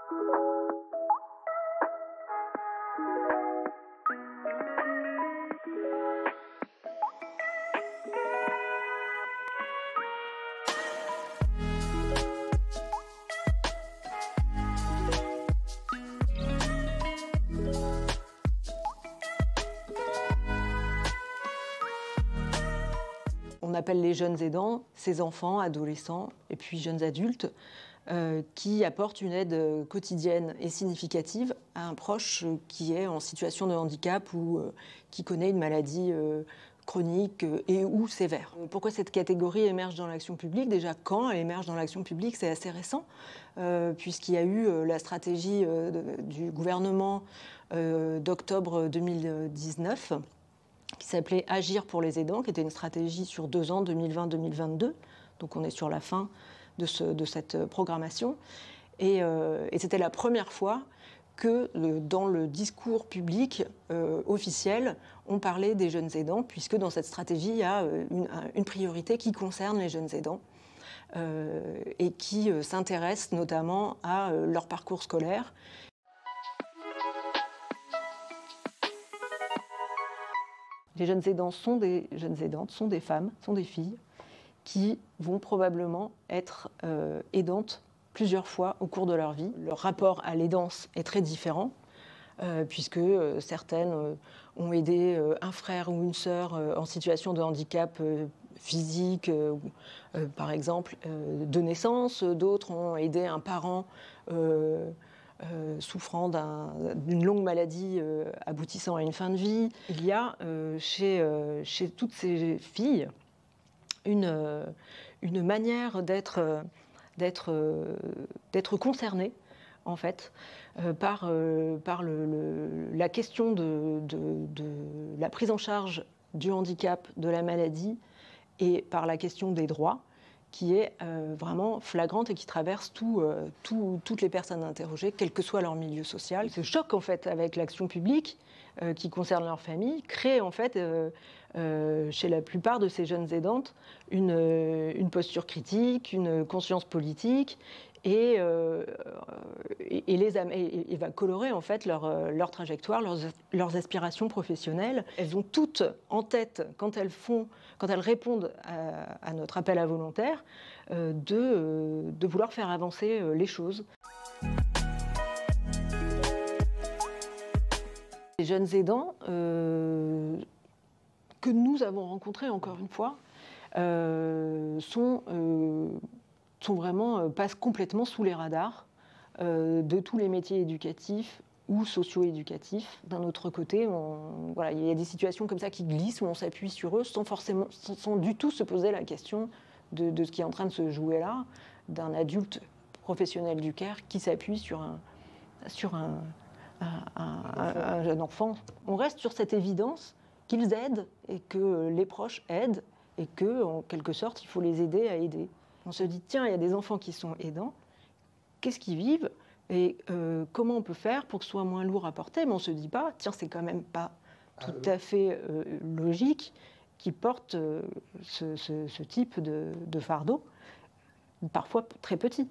On appelle les jeunes aidants ces enfants, adolescents et puis jeunes adultes qui apportent une aide quotidienne et significative à un proche qui est en situation de handicap ou qui connaît une maladie chronique et ou sévère. Pourquoi cette catégorie émerge dans l'action publique? Déjà, quand elle émerge dans l'action publique, c'est assez récent, puisqu'il y a eu la stratégie du gouvernement d'octobre 2019, qui s'appelait Agir pour les aidants, qui était une stratégie sur 2 ans, 2020-2022. Donc on est sur la fin de cette programmation. Et c'était la première fois que dans le discours public officiel, on parlait des jeunes aidants, puisque dans cette stratégie, il y a une priorité qui concerne les jeunes aidants et qui s'intéresse notamment à leur parcours scolaire. Les jeunes aidants sont des jeunes aidantes, sont des femmes, sont des filles qui vont probablement être aidantes plusieurs fois au cours de leur vie. Leur rapport à l'aidance est très différent, puisque certaines ont aidé un frère ou une sœur en situation de handicap physique, par exemple, de naissance. D'autres ont aidé un parent souffrant d'une longue maladie aboutissant à une fin de vie. Il y a chez toutes ces filles une manière d'être concernées en fait par la question de la prise en charge du handicap, de la maladie et par la question des droits, qui est vraiment flagrante et qui traverse toutes les personnes interrogées, quel que soit leur milieu social. Ce choc en fait avec l'action publique qui concerne leur famille crée en fait chez la plupart de ces jeunes aidantes une posture critique, une conscience politique et va colorer en fait leur trajectoire, leurs aspirations professionnelles. Elles ont toutes en tête, quand elles répondent à notre appel à volontaires, de vouloir faire avancer les choses. Les jeunes aidants que nous avons rencontrés, encore une fois, passent complètement sous les radars de tous les métiers éducatifs ou socio-éducatifs. D'un autre côté, il y a des situations comme ça qui glissent, où on s'appuie sur eux sans du tout se poser la question de ce qui est en train de se jouer là, d'un adulte professionnel du care qui s'appuie sur un jeune enfant. On reste sur cette évidence qu'ils aident et que les proches aident et que, en quelque sorte, il faut les aider à aider. On se dit, tiens, il y a des enfants qui sont aidants, qu'est-ce qu'ils vivent et comment on peut faire pour que ce soit moins lourd à porter? Mais on ne se dit pas, tiens, c'est quand même pas tout à fait logique qu'ils portent ce type de fardeau, parfois très petit.